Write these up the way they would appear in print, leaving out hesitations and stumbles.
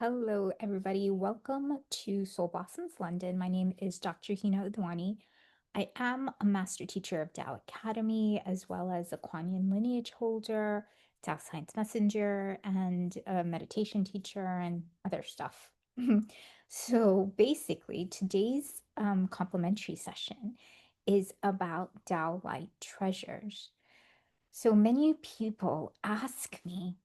Hello, everybody. Welcome to Soul Blossoms London. My name is Dr. Hina Udwani. I am a master teacher of Tao Academy, as well as a Kuan lineage holder, Tao Science Messenger, and a meditation teacher, and other stuff. So basically, today's complimentary session is about Tao Light Treasures. So many people ask me,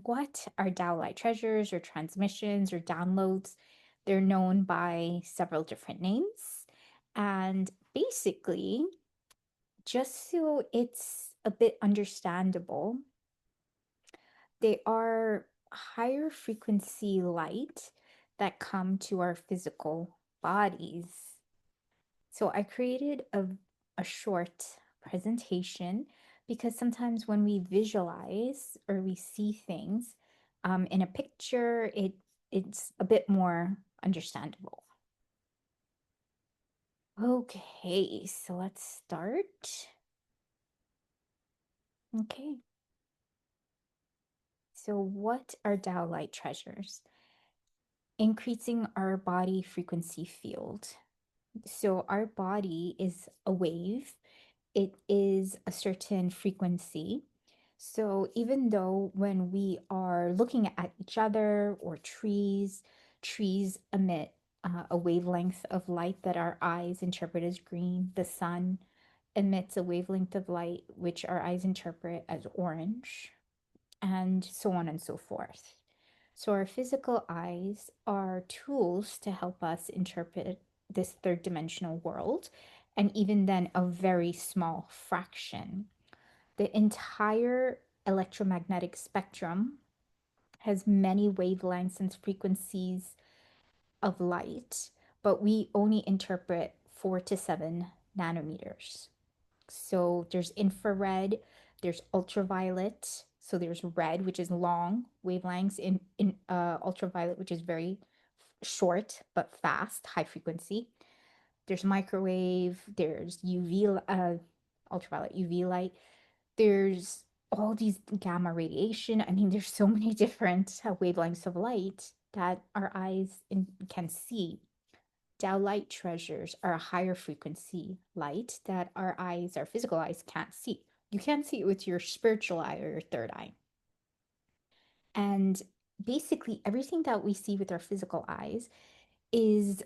what are Tao Light treasures or transmissions or downloads? They're known by several different names. And basically, just so it's a bit understandable, they are higher frequency light that come to our physical bodies. So I created a short presentation because sometimes when we visualize or we see things in a picture, it's a bit more understandable. Okay, so let's start. Okay, so what are Tao Light treasures? Increasing our body frequency field. So our body is a wave. It is a certain frequency. So even though when we are looking at each other or trees emit a wavelength of light that our eyes interpret as green. The sun emits a wavelength of light which our eyes interpret as orange, and so on and so forth. So our physical eyes are tools to help us interpret this third dimensional world, and even then, a very small fraction. The entire electromagnetic spectrum has many wavelengths and frequencies of light, but we only interpret 4 to 7 nanometers. So there's infrared, there's ultraviolet. So there's red, which is long wavelengths, in ultraviolet, which is very short but fast, high frequency. There's microwave, there's ultraviolet UV light. There's all these gamma radiation. I mean, there's so many different wavelengths of light that our can see. Tao light treasures are a higher frequency light that our physical eyes can't see. You can't see it with your spiritual eye or your third eye. And basically, everything that we see with our physical eyes is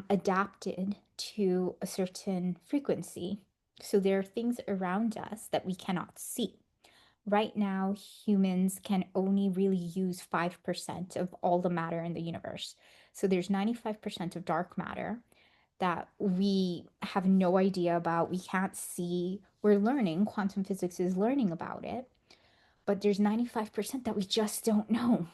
adapted to a certain frequency. So there are things around us that we cannot see. Right now, humans can only really use 5% of all the matter in the universe. So there's 95% of dark matter that we have no idea about, we can't see. We're learning, quantum physics is learning about it, but there's 95% that we just don't know.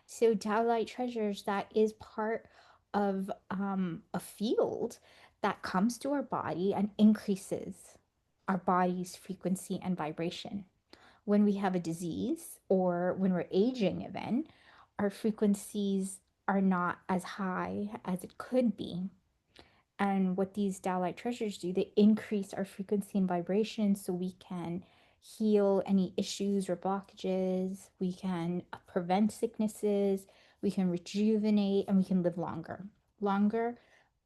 So Tao Light Treasures, that is part of a field that comes to our body and increases our body's frequency and vibration. When we have a disease or when we're aging, even, our frequencies are not as high as it could be. And what these Tao Light treasures do, they increase our frequency and vibration so we can heal any issues or blockages, we can prevent sicknesses, we can rejuvenate, and we can live longer. Longer,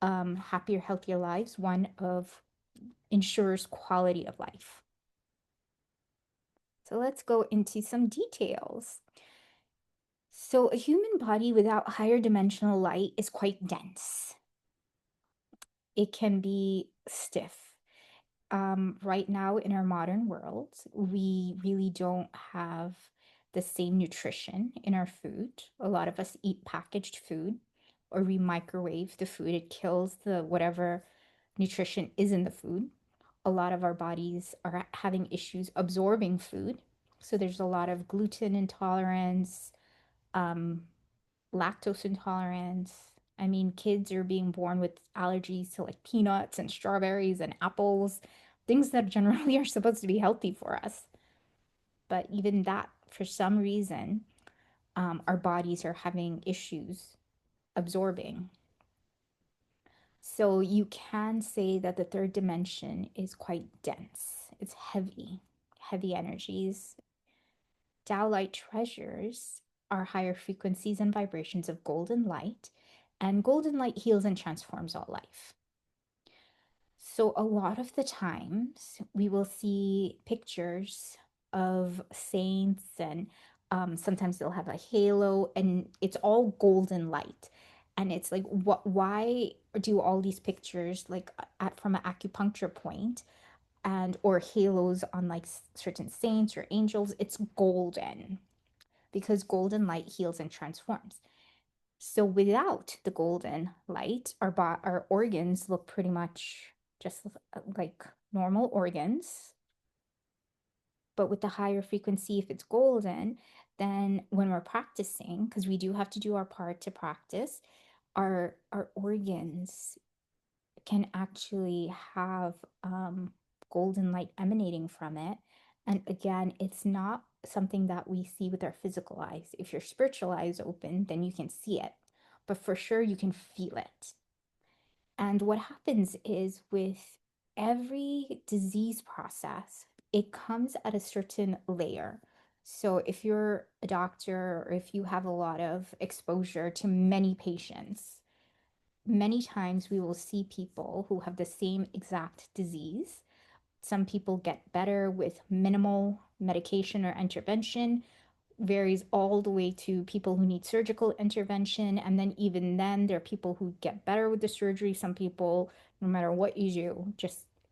happier, healthier lives, one of ensures quality of life. So let's go into some details. So a human body without higher dimensional light is quite dense. It can be stiff. Right now in our modern world, we really don't have the same nutrition in our food. A lot of us eat packaged food or we microwave the food. It kills the whatever nutrition is in the food. A lot of our bodies are having issues absorbing food. So there's a lot of gluten intolerance, um, lactose intolerance. I mean, kids are being born with allergies to like peanuts and strawberries and apples, things that generally are supposed to be healthy for us. But even that, for some reason, our bodies are having issues absorbing. So you can say that the third dimension is quite dense. It's heavy, heavy energies. Tao Light treasures are higher frequencies and vibrations of golden light, and golden light heals and transforms all life. So, a lot of the times we will see pictures of saints, and sometimes they'll have a halo, and it's all golden light. And it's like, what, why do all these pictures like from an acupuncture point and or halos on like certain saints or angels? It's golden because golden light heals and transforms. So without the golden light, our organs look pretty much just like normal organs. But with the higher frequency, if it's golden, then when we're practicing, because we do have to do our part to practice, our organs can actually have golden light emanating from it. And again, it's not something that we see with our physical eyes. If your spiritual eye is open, then you can see it, but for sure you can feel it. And what happens is with every disease process, it comes at a certain layer. So if you're a doctor or if you have a lot of exposure to many patients, many times we will see people who have the same exact disease. Some people get better with minimal medication or intervention, varies all the way to people who need surgical intervention. And then, even then, there are people who get better with the surgery. Some people, no matter what you do,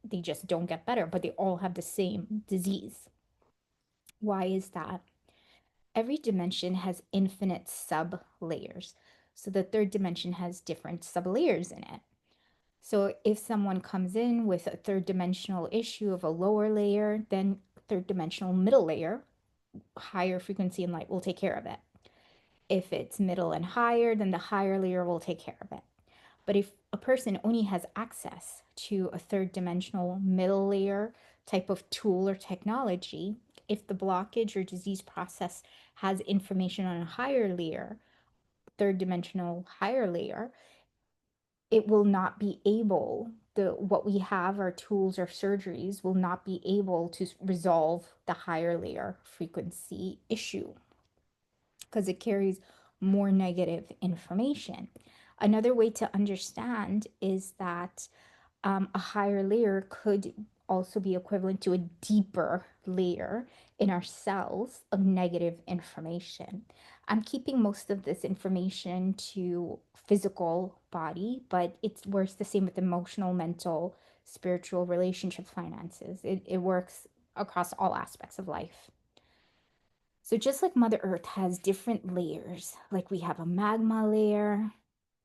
they just don't get better, but they all have the same disease. Why is that? Every dimension has infinite sub layers. So the third dimension has different sub layers in it. So if someone comes in with a third dimensional issue of a lower layer, then third dimensional middle layer, higher frequency and light will take care of it. If it's middle and higher, then the higher layer will take care of it. But if a person only has access to a third dimensional middle layer type of tool or technology, if the blockage or disease process has information on a higher layer, third dimensional higher layer, it will not be able, the what we have, our tools or surgeries will not be able to resolve the higher layer frequency issue because it carries more negative information. Another way to understand is that a higher layer could also be equivalent to a deeper layer in our cells of negative information. I'm keeping most of this information to physical body, but it works the same with emotional, mental, spiritual, relationship, finances. It works across all aspects of life. So just like Mother Earth has different layers, like we have a magma layer,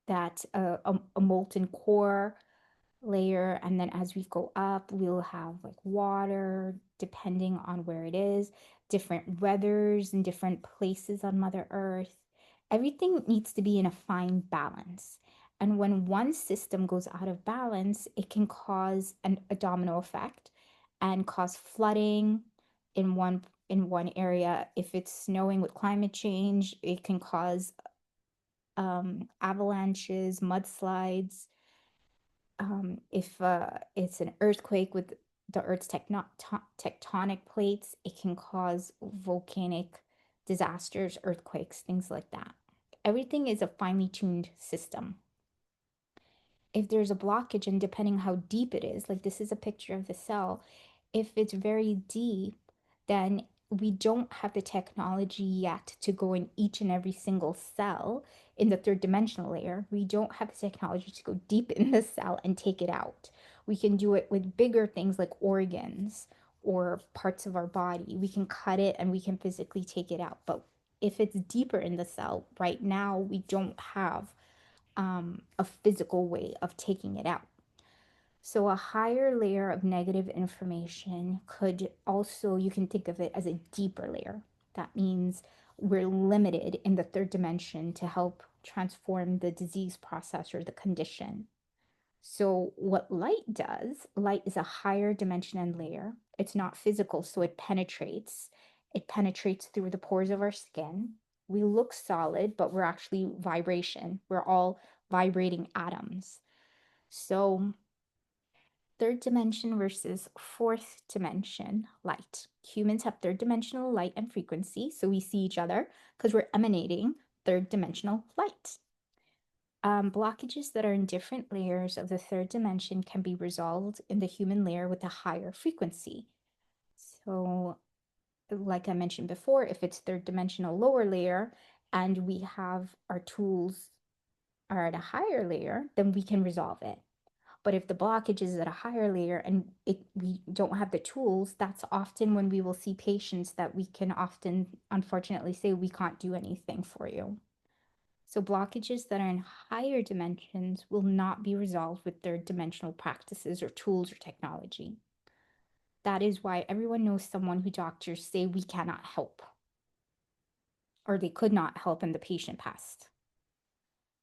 that a molten core layer, and then as we go up we'll have like water depending on where it is, different weathers in different places on Mother Earth. Everything needs to be in a fine balance, and when one system goes out of balance it can cause a domino effect and cause flooding in one area. If it's snowing with climate change, it can cause avalanches, mudslides. If it's an earthquake with the Earth's tectonic plates, it can cause volcanic disasters, earthquakes, things like that. Everything is a finely tuned system. If there's a blockage, and depending how deep it is, like this is a picture of the cell, if it's very deep, then we don't have the technology yet to go in each and every single cell in the third dimensional layer. We don't have the technology to go deep in the cell and take it out. We can do it with bigger things like organs or parts of our body. We can cut it and we can physically take it out. But if it's deeper in the cell, right now we don't have a physical way of taking it out. So a higher layer of negative information could also, you can think of it as a deeper layer. That means we're limited in the third dimension to help transform the disease process or the condition. So what light does, light is a higher dimension and layer. It's not physical, so it penetrates. It penetrates through the pores of our skin. We look solid, but we're actually vibration. We're all vibrating atoms. So Third dimension versus fourth dimension light. Humans have third dimensional light and frequency, so we see each other because we're emanating third dimensional light. Blockages that are in different layers of the third dimension can be resolved in the human layer with a higher frequency. So, like I mentioned before, if it's third dimensional lower layer and we have our tools are at a higher layer, then we can resolve it. But if the blockage is at a higher layer and we don't have the tools, that's often when we will see patients that we can often, unfortunately, say we can't do anything for you. So blockages that are in higher dimensions will not be resolved with third dimensional practices or tools or technology. That is why everyone knows someone who doctors say we cannot help or they could not help and the patient passed.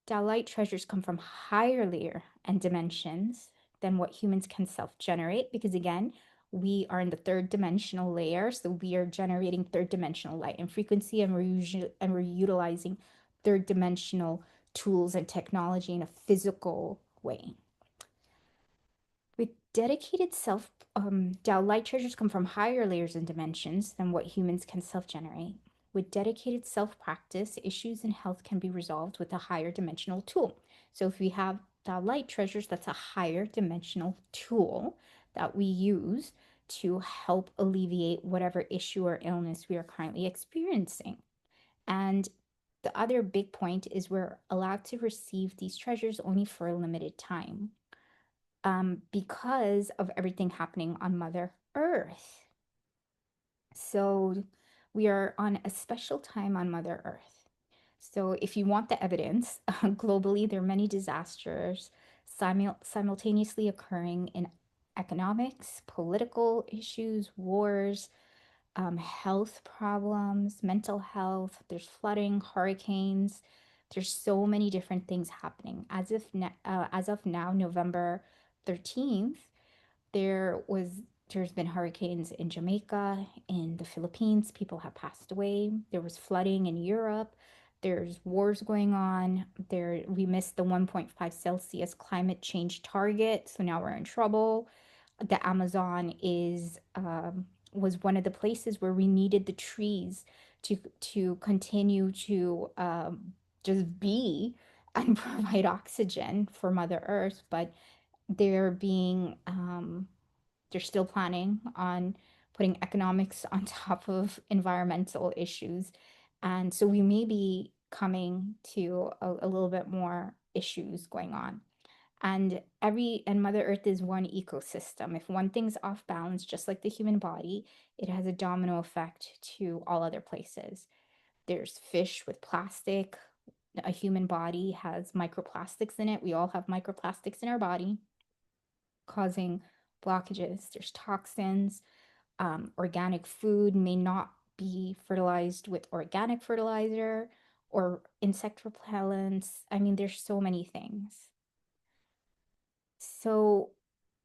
Tao Light treasures come from higher layer and dimensions than what humans can self-generate because again, we are in the third dimensional layer, so we are generating third dimensional light and frequency, and we're utilizing third dimensional tools and technology in a physical way. With dedicated self, Tao Light treasures come from higher layers and dimensions than what humans can self-generate. With dedicated self-practice, issues in health can be resolved with a higher dimensional tool. So if we have Tao Light treasures, that's a higher dimensional tool that we use to help alleviate whatever issue or illness we are currently experiencing. And the other big point is we're allowed to receive these treasures only for a limited time because of everything happening on Mother Earth. So we are on a special time on Mother Earth. So if you want the evidence, globally, there are many disasters simultaneously occurring in economics, political issues, wars, health problems, mental health, there's flooding, hurricanes. There's so many different things happening. As of now, November 13th, there was there's been hurricanes in Jamaica, in the Philippines, people have passed away. There was flooding in Europe. There's wars going on. There we missed the 1.5 Celsius climate change target, so now we're in trouble. The Amazon is was one of the places where we needed the trees to continue to just be and provide oxygen for Mother Earth, but they're being they're still planning on putting economics on top of environmental issues. And so we may be coming to a little bit more issues going on. And Mother Earth is one ecosystem. If one thing's off balance, just like the human body, it has a domino effect to all other places. There's fish with plastic. A human body has microplastics in it. We all have microplastics in our body causing blockages. There's toxins. Organic food may not be fertilized with organic fertilizer or insect repellents. I mean, there's so many things. So,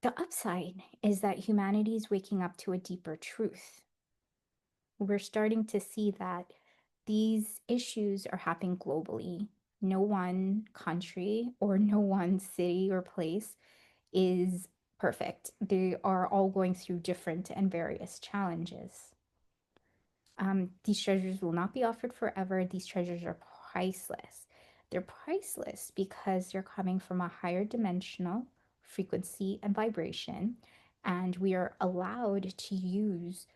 the upside is that humanity is waking up to a deeper truth. We're starting to see that these issues are happening globally. No one country or no one city or place is perfect. They are all going through different and various challenges. These treasures will not be offered forever. These treasures are priceless. They're priceless because they're coming from a higher dimensional frequency and vibration, and we are allowed to use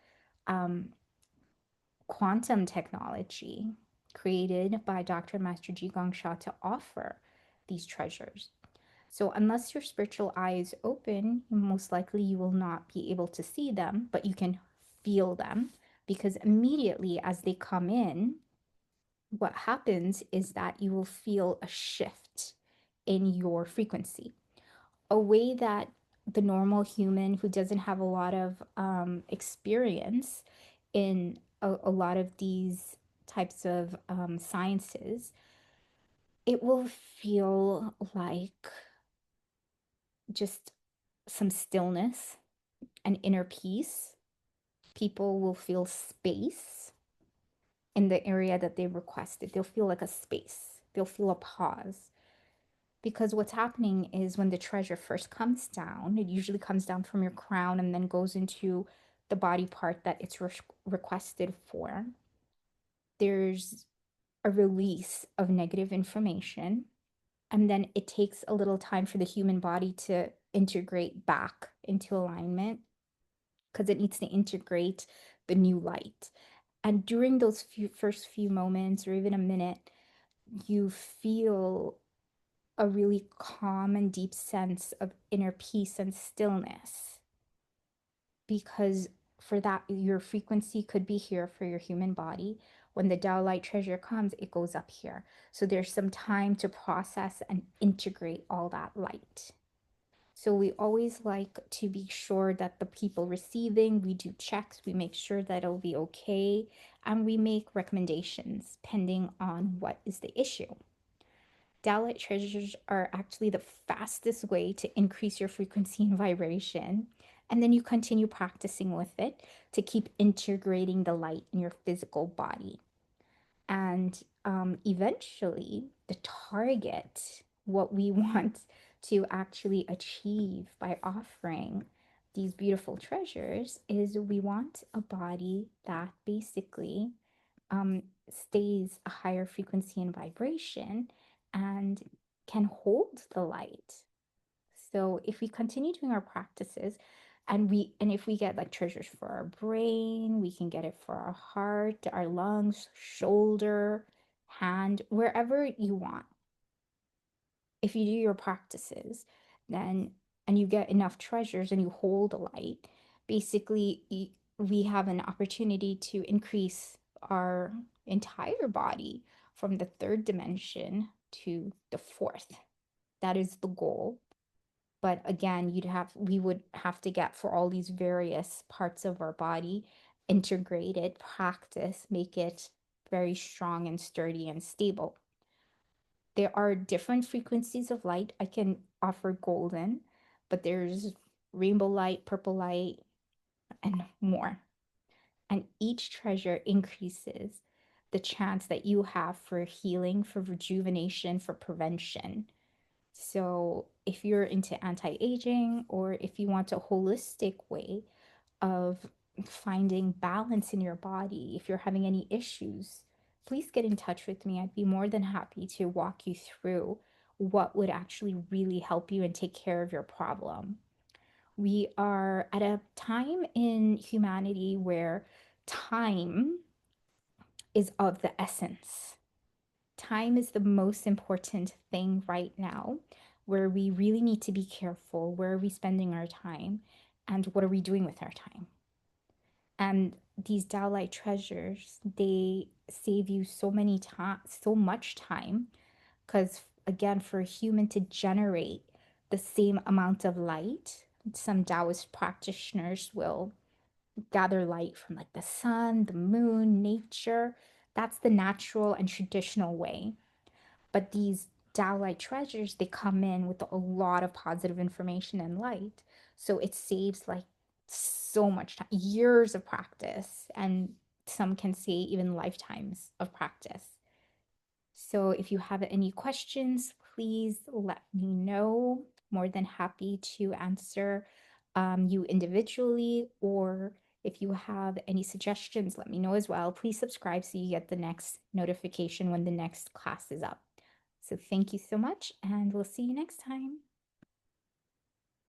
um, quantum technology created by Dr. Master Ji Gong Sha to offer these treasures. So unless your spiritual eye is open, most likely you will not be able to see them, but you can feel them because immediately as they come in, what happens is that you will feel a shift in your frequency, a way that the normal human who doesn't have a lot of experience in a lot of these types of sciences, it will feel like just some stillness and inner peace. People will feel space in the area that they requested. They'll feel like a space, they'll feel a pause. Because what's happening is when the treasure first comes down, it usually comes down from your crown and then goes into the body part that it's requested for. There's a release of negative information, and then it takes a little time for the human body to integrate back into alignment because it needs to integrate the new light. And during those first few moments, or even a minute, you feel a really calm and deep sense of inner peace and stillness, because for that, your frequency could be here for your human body. When the Tao Light Treasure comes, it goes up here. So there's some time to process and integrate all that light. So we always like to be sure that the people receiving, we do checks, we make sure that it'll be okay, and we make recommendations depending on what is the issue. Tao Light Treasures are actually the fastest way to increase your frequency and vibration. And then you continue practicing with it to keep integrating the light in your physical body. And eventually, the target, what we want to actually achieve by offering these beautiful treasures, is we want a body that basically stays a higher frequency and vibration and can hold the light. So if we continue doing our practices, and if we get like treasures for our brain, we can get it for our heart, our lungs, shoulder, hand, wherever you want. If you do your practices, then and you get enough treasures and you hold a light, basically we have an opportunity to increase our entire body from the third dimension to the fourth. That is the goal. But again, we would have to get for all these various parts of our body integrated, practice, make it very strong and sturdy and stable. There are different frequencies of light. I can offer golden, but there's rainbow light, purple light, and more. And each treasure increases the chance that you have for healing, for rejuvenation, for prevention. So, if you're into anti aging, or if you want a holistic way of finding balance in your body, if you're having any issues, please get in touch with me. I'd be more than happy to walk you through what would actually really help you and take care of your problem. We are at a time in humanity where time is of the essence. Time is the most important thing right now, where we really need to be careful. Where are we spending our time? And what are we doing with our time? And these Tao Light treasures, they save you so much time. Because again, for a human to generate the same amount of light, some Taoist practitioners will gather light from like the sun, the moon, nature. That's the natural and traditional way. But these Tao Light treasures, they come in with a lot of positive information and light. So it saves like so much time, years of practice, and some can say even lifetimes of practice. So if you have any questions, please let me know. More than happy to answer you individually, or if you have any suggestions, let me know as well. Please subscribe so you get the next notification when the next class is up. So thank you so much, and we'll see you next time.